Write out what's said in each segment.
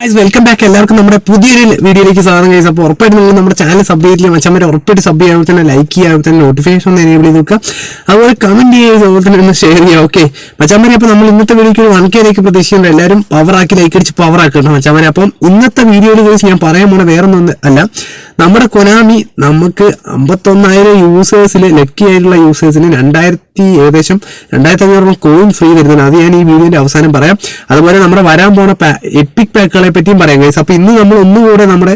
Welcome back. എല്ലാവർക്കും നമ്മുടെ പുതിയൊരു വീഡിയോയിലേക്ക് സ്വാഗതം. ഗൈസ്, അപ്പോൾ ഉറപ്പായിട്ട് നിങ്ങൾ നമ്മുടെ ചാനൽ സബ് ചെയ്തില്ല മച്ചാമാരെ ഉറപ്പായിട്ട് സബ് ചെയ്യാതെ തന്നെ ലൈക്ക് ചെയ്യുക, തന്നെ നോട്ടിഫിക്കേഷൻ ഒന്ന് എനേബിൾ ചെയ്ത് നോക്കുക, അതുപോലെ കമന്റ് ചെയ്യുക, അതുപോലെ തന്നെ ഒന്ന് ഷെയർ ചെയ്യുക. ഓക്കെ മച്ചാമാരെ, അപ്പോൾ നമ്മൾ ഇന്നത്തെ വീഡിയോക്ക് 1K ലൈക്ക് പ്രതീക്ഷിക്കുന്നുണ്ട്. എല്ലാവരും പവറാക്കി ലൈക്ക് അടിച്ച് പവറാക്കണം മച്ചാമാരെ. അപ്പം ഇന്നത്തെ വീഡിയോയിൽ ഗൈസ് ഞാൻ പറയാൻ പോണ വേറെ ഒന്നും അല്ല, നമ്മുടെ കൊനാമി നമുക്ക് 51,000 യൂസേഴ്സിൽ ലക്കി ആയിട്ടുള്ള യൂസേഴ്സിന് ഏകദേശം 2,500 കോയിൻ ഫ്രീ തരുന്നുണ്ട്. അത് ഞാൻ ഈ വീഡിയോന്റെ അവസാനം പറയാം. അതുപോലെ നമ്മുടെ വരാൻ പോണ എപ്പിക് പാക്കുകളെ പറ്റിയും പറയാം ഗൈസ്. അപ്പൊ ഇന്ന് നമ്മൾ ഒന്നുകൂടെ നമ്മുടെ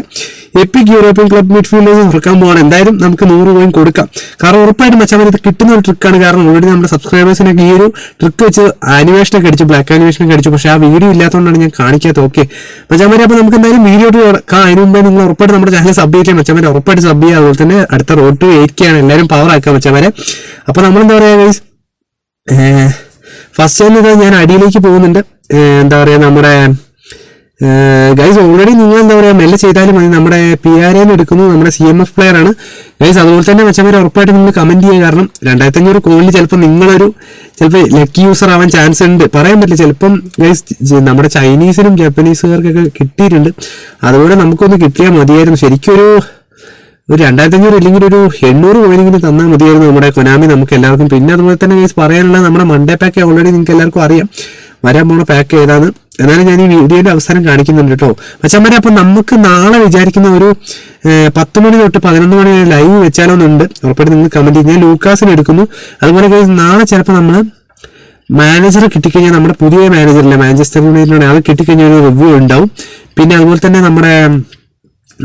എപ്പിക് യൂറോപ്യൻ ക്ലബ് മിഡ്ഫീൽഡേഴ്സ് തുറക്കാൻ പോകണം. എന്തായാലും നമുക്ക് 100 കോയിൻ കൊടുക്കാം. കാരണം ഉറപ്പായിട്ടും മച്ചാമാർ ഇത് കിട്ടുന്ന ഒരു ട്രിക്കാണ്. കാരണം ഓൾറെഡി നമ്മുടെ സബ്സ്ക്രൈബേഴ്സിനൊക്കെ ഈ ഒരു ട്രിക്ക് വെച്ച് ആനിമേഷനൊക്കെ അടിച്ചു, ബ്ലാക്ക് ആനിമേഷനൊക്കെ അടിച്ചു. പക്ഷെ ആ വീഡിയോ ഇല്ലാത്തതുകൊണ്ടാണ് ഞാൻ കാണിക്കാത്തത്. ഓക്കെ മച്ചാമാരെ, അപ്പൊ നമുക്ക് എന്തായാലും വീഡിയോ അതിന് മുമ്പേ നിങ്ങൾ ഉറപ്പായിട്ട് നമ്മുടെ ചാനൽ സബ് ചെയ്യില്ല മച്ചാമാരെ, ഉറപ്പായിട്ട് സബ് ചെയ്യുക. അതുപോലെ തന്നെ അടുത്ത റോഡ് ടു 8K ആണ്, എല്ലാവരും പവർ ആക്കുക മച്ചാമാരെ. അപ്പൊ നമ്മളെന്താ പറയാ ഗൈസ്, ഫസ്റ്റ് ടൈം ഞാൻ അടിയിലേക്ക് പോകുന്നുണ്ട്. എന്താ പറയാ നമ്മുടെ ഗൈസ് ഓൾറെഡി നിങ്ങൾ എന്താ പറയുക മെല്ലെ ചെയ്താലും മതി. നമ്മുടെ PRA എടുക്കുന്നു, നമ്മുടെ CMF പ്ലെയർ ആണ് ഗൈസ്. അതുപോലെ തന്നെ മച്ചമാരെ ഉറപ്പായിട്ട് നിങ്ങൾ കമന്റ് ചെയ്യുക. കാരണം 2,500 കോയിനിൽ ചിലപ്പോൾ ചിലപ്പോൾ ലക്കി യൂസർ ആവാൻ ചാൻസ് ഉണ്ട്, പറയാൻ പറ്റില്ല. ചിലപ്പം ഗൈസ് നമ്മുടെ ചൈനീസിനും ജാപ്പനീസുകാർക്കൊക്കെ കിട്ടിയിട്ടുണ്ട്. അതുപോലെ നമുക്കൊന്ന് കിട്ടിയാൽ മതിയായിരുന്നു. ശരിക്കും ഒരു 2,500 ഇല്ലെങ്കിൽ ഒരു 800 കോയിനെങ്കിലും തന്നാൽ മതിയായിരുന്നു നമ്മുടെ കൊനാമി നമുക്ക് എല്ലാവർക്കും. പിന്നെ അതുപോലെ തന്നെ ഗൈസ് പറയാനുള്ള നമ്മുടെ മൺഡേ പാക്ക് ഓൾറെഡി നിങ്ങൾക്ക് എല്ലാവർക്കും അറിയാം, വരാൻ പോണ പാക്ക് ഏതാണ്. എന്നാലും ഞാൻ ഈ വീഡിയോയുടെ അവസാനം കാണിക്കുന്നുണ്ട് കേട്ടോ മച്ചാമാരെ. അപ്പൊ നമുക്ക് നാളെ വിചാരിക്കുന്ന ഒരു 10 മണി തൊട്ട് 11 മണി വരെ ലൈവ് വെച്ചാലോന്നുണ്ട്. ഉറപ്പായിട്ട് നിങ്ങൾ കമന്റ് ചെയ്ത് ഞാൻ ലൂക്കാസിന് എടുക്കുന്നു. അതുപോലെ നാളെ ചിലപ്പോൾ നമ്മൾ മാനേജറെ കിട്ടിക്കഴിഞ്ഞാൽ നമ്മുടെ പുതിയ മാനേജറിലെ മാഞ്ചസ്റ്റർ യുണൈറ്റഡിലാണ്, അത് കിട്ടിക്കഴിഞ്ഞാൽ ഒരു റിവ്യൂ ഉണ്ടാവും. പിന്നെ അതുപോലെ തന്നെ നമ്മുടെ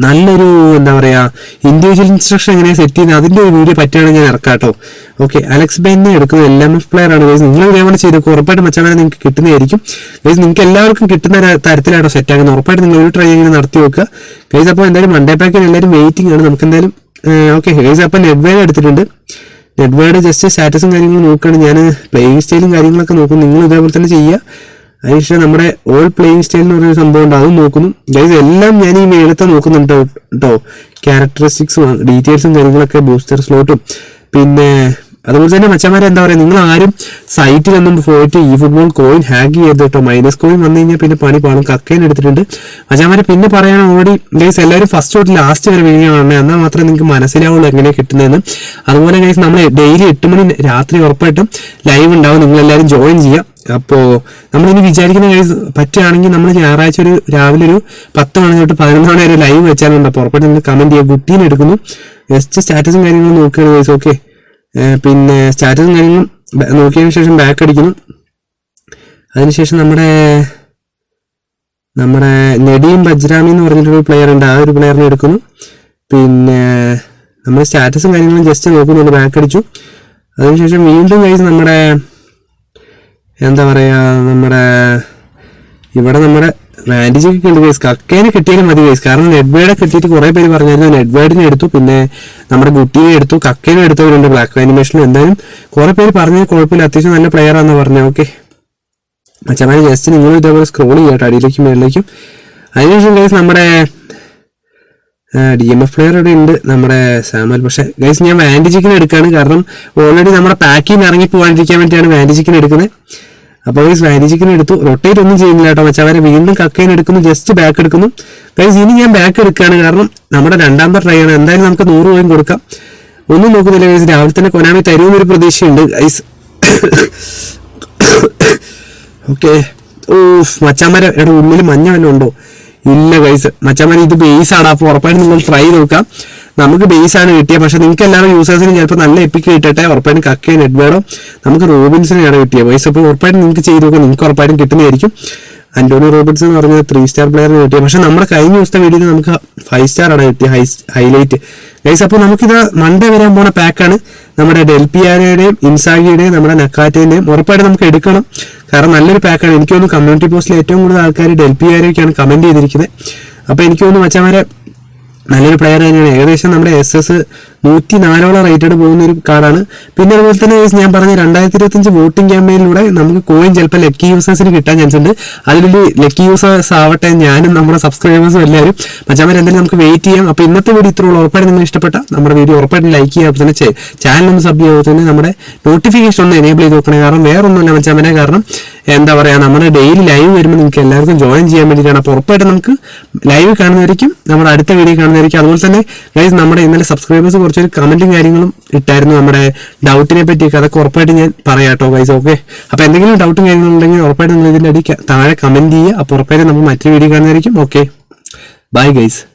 നല്ലൊരു എന്താ പറയാ ഇൻഡിവിജ്വൽ ഇൻസ്ട്രക്ഷൻ എങ്ങനെ സെറ്റ് ചെയ്യുന്നത് അതിന്റെ ഒരു വീഡിയോ പറ്റുകയാണെങ്കിൽ ഞാൻ ഇറക്കാം കേട്ടോ. ഓക്കെ അലക്സ് ബെന്നെ എടുക്കുന്നത് LMF പ്ലെയർ ആണ് ഗൈസ്. നിങ്ങൾ ഇതേപോലെ ചെയ്തേക്കും, ഉറപ്പായിട്ട് മച്ചാമാരെ നിങ്ങൾക്ക് കിട്ടുന്നതായിരിക്കും ഗൈസ്. നിങ്ങൾക്ക് എല്ലാവർക്കും കിട്ടുന്ന തരത്തിലാണോ സെറ്റ് ആകുന്നത്, ഉറപ്പായിട്ട് നിങ്ങൾ ഒരു ട്രൈ ഇങ്ങനെ നടത്തി വെക്കുക ഗൈസ്. അപ്പോൾ എന്തായാലും മൺഡേ പാക്കിന് എല്ലാവരും വെയിറ്റിംഗ് ആണ്. നമുക്ക് എന്തായാലും ഓക്കെ ഗൈസ്. അപ്പോൾ നെറ്റ്വേഡ് എടുത്തിട്ടുണ്ട്. നെറ്റ്വേഡ് ജസ്റ്റ് സ്റ്റാറ്റസും കാര്യങ്ങളും നോക്കുകയാണ് ഞാൻ, പ്ലേയിങ് സ്റ്റൈലും കാര്യങ്ങളൊക്കെ നോക്കും. നിങ്ങൾ ഇതേപോലെ തന്നെ ചെയ്യുക. അതിനുശേഷം നമ്മുടെ ഓൾ പ്ലേയിങ് സ്റ്റൈൽ എന്ന് പറയുന്ന സംഭവം ഉണ്ട്, അതും നോക്കുന്നു ഗൈസ്. എല്ലാം ഞാൻ ഈ മേളത്തെ നോക്കുന്നുണ്ട് കേട്ടോ. ക്യാരക്ടറിസ്റ്റിക്സും ഡീറ്റെയിൽസും കാര്യങ്ങളൊക്കെ, ബൂസ്റ്റർ സ്ലോട്ടും. പിന്നെ അതുപോലെ തന്നെ മച്ചമാരെ എന്താ പറയുക, നിങ്ങൾ ആരും സൈറ്റിലൊന്നും പോയിട്ട് ഈ ഫുട്ബോൾ കോയിൻ ഹാക്ക് ചെയ്ത് കേട്ടോ. മൈനസ് കോയിൻ വന്നു കഴിഞ്ഞാൽ പിന്നെ പണി പാടും. കക്കൈൻ എടുത്തിട്ടുണ്ട് മച്ചമാരെ. പിന്നെ പറയാൻ ഓൾറെഡി ഗൈസ് എല്ലാവരും ഫസ്റ്റ് തൊട്ട് ലാസ്റ്റ് വരെ വീഡിയോ കാണണേ, എന്നാൽ മാത്രമേ നിങ്ങൾക്ക് മനസ്സിലാവുള്ളൂ എങ്ങനെയാണ് കിട്ടുന്നതെന്ന്. അതുപോലെ ഗൈസ് നമ്മൾ ഡെയിലി 8 മണി രാത്രി ഉറപ്പായിട്ടും ലൈവ് ഉണ്ടാവും, നിങ്ങളെല്ലാവരും ജോയിൻ ചെയ്യാം. അപ്പോൾ നമ്മളിനി വിചാരിക്കുന്ന കേസ് പറ്റുകയാണെങ്കിൽ നമ്മൾ ഞായറാഴ്ച രാവിലെ ഒരു 10 മണി തൊട്ട് 11 മണി വരെ ലൈവ് വെച്ചാലുണ്ട്. അപ്പോൾ ഉറപ്പായിട്ട് നിങ്ങൾ കമന്റ് ചെയ്യുക. കുട്ടീനെ എടുക്കുന്നു, ജസ്റ്റ് സ്റ്റാറ്റസും കാര്യങ്ങളും നോക്കുകയാണ് ഗൈസ്. ഓക്കെ പിന്നെ സ്റ്റാറ്റസും കാര്യങ്ങളും നോക്കിയതിനു ശേഷം ബാക്ക് അടിക്കുന്നു. അതിനുശേഷം നമ്മുടെ നെഡിയും ബജ്രാമി എന്ന് പറഞ്ഞിട്ടൊരു പ്ലെയർ ഉണ്ട്, ആ ഒരു പ്ലെയറിനെ എടുക്കുന്നു. പിന്നെ നമ്മൾ സ്റ്റാറ്റസും കാര്യങ്ങളും ജസ്റ്റ് നോക്കുന്നുണ്ട്, ബാക്ക് അടിച്ചു. അതിനുശേഷം വീണ്ടും ഗൈസ് നമ്മുടെ എന്താ പറയാ ഇവിടെ നമ്മുടെ വാൻഡിജൊക്കെ ഉണ്ട് ഗൈസ്. കക്കേനെ കിട്ടിയാലും മതി ഗൈസ്. കാരണം നെറ്റ്വേഡ് കിട്ടിയിട്ട് കുറെ പേര് പറഞ്ഞായിരുന്നു. നെറ്റ്വേഡിനെ എടുത്തു, പിന്നെ നമ്മുടെ ഗുട്ടിനെ എടുത്തു, കക്കേനെ എടുത്തവരുണ്ട് ബ്ലാക്ക് ആനിമേഷനിൽ. എന്തായാലും കുറെ പേര് പറഞ്ഞാൽ കുഴപ്പമില്ല, അത്യാവശ്യം നല്ല പ്ലെയർ ആണെന്ന് പറഞ്ഞത്. ഓക്കെ മച്ചമാരെ ജസ്റ്റ് നിങ്ങൾ ഇതേപോലെ സ്ക്രോൾ ചെയ്യാട്ടോ അടിയിലേക്കും മേളിലേക്കും. അതിനുശേഷം ഗൈസ് നമ്മുടെ DMF പ്ലെയർ ഇവിടെ ഉണ്ട്, നമ്മുടെ സാമൽ. പക്ഷെ ഗൈസ് ഞാൻ വാൻഡിജിക്കിനെ എടുക്കുകയാണ്, കാരണം ഓൾറെഡി നമ്മുടെ പാക്കിൽ നിന്ന് ഇറങ്ങി പോകാണ്ടിരിക്കാൻ വേണ്ടിയാണ് വാൻഡിജിക്കിനെ എടുക്കുന്നത്. അപ്പോൾ ഗൈസ് വാൻഡിജിക്കിനെ എടുത്തു. റൊട്ടേറ്റ് ഒന്നും ചെയ്യുന്നില്ല കേട്ടോ മച്ചവരെ. വീണ്ടും കക്കൈനെ എടുക്കുന്നു, ജസ്റ്റ് ബാക്ക് എടുക്കുന്നു ഗൈസ്. ഇനി ഞാൻ ബാക്ക് എടുക്കുകയാണ്, കാരണം നമ്മുടെ രണ്ടാമത്തെ ട്രൈ ആണ്. എന്തായാലും നമുക്ക് 100 കോയിൻ കൊടുക്കാം. ഒന്നും നോക്കുന്നില്ല ഗൈസ്. രാവിലെ തന്നെ കൊനാമി തരുമെന്നൊരു പ്രതീക്ഷയുണ്ട് ഗൈസ്. ഓക്കെ മച്ചാമാരെ ഇവിടെ ഉള്ളിൽ മഞ്ഞ വല്ലതും ഉണ്ടോ? ഇല്ല ഗൈസ്. മച്ചാമാരെ ഇത് ബേസ് ആണ്, അപ്പോൾ ഉറപ്പായിട്ട് നിങ്ങൾ ട്രൈ നോക്കാം. നമുക്ക് ബേസ് ആണ് കിട്ടിയത്, പക്ഷെ നിങ്ങൾക്ക് എല്ലാവരും യൂസേഴ്സിനും ചിലപ്പോൾ നല്ല എപ്പിക്ക് കിട്ടട്ടെ. ഉറപ്പായിട്ടും കക്കയും നെറ്റ്വേഡോ നമുക്ക് റോബിൻസിനെയാണ് കിട്ടിയത് ഗൈസ്. അപ്പോൾ ഉറപ്പായിട്ടും നിങ്ങൾക്ക് ചെയ്ത് നോക്കാം, നിങ്ങൾക്ക് ഉറപ്പായിട്ടും കിട്ടുന്നതായിരിക്കും. ആന്റോണി റോബിൻസ് എന്ന് പറഞ്ഞ 3 സ്റ്റാർ പ്ലെയറിന് കിട്ടിയത്. പക്ഷെ നമ്മുടെ കഴിഞ്ഞ ദിവസത്തെ വീഡിയോയിൽ നമുക്ക് 5 സ്റ്റാർ ആണ് കിട്ടിയത്, ഹൈലൈറ്റ് ഗൈസ്. അപ്പോൾ നമുക്കിത് മൺഡേ വരാൻ പോണ പാക്കാണ്. നമ്മുടെ ഡെൽപിയാരയുടെയും ഇൻസാഗിയുടെയും നമ്മുടെ നക്കാറ്റേന്റെയും ഉറപ്പായിട്ട് നമുക്ക് എടുക്കണം, കാരണം നല്ലൊരു പാക്കാണ്. എനിക്ക് തോന്നുന്നു കമ്മ്യൂണിറ്റി പോസ്റ്റിൽ ഏറ്റവും കൂടുതൽ ആൾക്കാർ ഡെൽപിയാരയൊക്കെയാണ് കമന്റ് ചെയ്തിരിക്കുന്നത്. അപ്പോൾ എനിക്ക് തോന്നുന്നു മച്ചാമാരെ നല്ലൊരു പ്ലെയർ തന്നെയാണ്. ഏകദേശം നമ്മുടെ SS 104 റേറ്റഡ് പോകുന്ന ഒരു കാർഡാണ്. പിന്നെ അതുപോലെ തന്നെ ഞാൻ പറഞ്ഞ 2025 വോട്ടിംഗ് ക്യാമ്പയിനിലൂടെ നമുക്ക് കോയിൻ ചിലപ്പോൾ ലക്കി യൂസേഴ്സിന് കിട്ടാൻ ചാൻസ് ഉണ്ട്. അതിലൊരു ലക്കി യൂസേഴ്സ് ആവട്ടെ ഞാനും നമ്മുടെ സബ്സ്ക്രൈബേഴ്സും എല്ലാവരും. മച്ചാമാരെ എന്തായാലും നമുക്ക് വെയിറ്റ് ചെയ്യാം. അപ്പോൾ ഇന്നത്തെ വീഡിയോ ഇത്രയുള്ള. ഉറപ്പായിട്ട് നിങ്ങൾ ഇഷ്ടപ്പെട്ട നമ്മുടെ വീഡിയോ ഉറപ്പായിട്ട് ലൈക്ക് ചെയ്യുക, അപ്പോൾ തന്നെ ചാനൽ ഒന്ന് സബ് ചെയ്യുക, തന്നെ നമ്മുടെ നോട്ടിഫിക്കേഷൻ ഒന്ന് എനേബിൾ ചെയ്ത് നോക്കണേ. കാരണം വേറെ ഒന്നുമില്ല മച്ചാമാരെ, കാരണം എന്താ പറയുക നമ്മുടെ ഡെയിലി ലൈവ് വരുമ്പോൾ നിങ്ങൾക്ക് എല്ലാവർക്കും ജോയിൻ ചെയ്യാൻ വേണ്ടിയിട്ടാണ്. അപ്പോൾ ഉറപ്പായിട്ട് നമുക്ക് ലൈവ് കാണുന്നതായിരിക്കും, നമ്മുടെ അടുത്ത വീഡിയോ കാണുന്നതായിരിക്കും. അതുപോലെ തന്നെ ഗൈസ് നമ്മുടെ ഇന്നലെ സബ്സ്ക്രൈബേഴ്സ് കുറച്ചൊരു കമന്റും കാര്യങ്ങളും ഇട്ടായിരുന്നു നമ്മുടെ ഡൗട്ടിനെ പറ്റിയൊക്കെ. അതൊക്കെ ഉറപ്പായിട്ട് ഞാൻ പറയാം കേട്ടോ ഗൈസ്. ഓക്കെ, അപ്പോൾ എന്തെങ്കിലും ഡൗട്ടും കാര്യങ്ങളും ഉണ്ടെങ്കിൽ ഉറപ്പായിട്ട് നിങ്ങൾ ഇതിൻ്റെ അടി താഴെ കമന്റ് ചെയ്യുക. അപ്പോൾ ഉറപ്പായിട്ട് നമുക്ക് മറ്റൊരു വീഡിയോ കാണുന്നതായിരിക്കും. Okay, bye guys.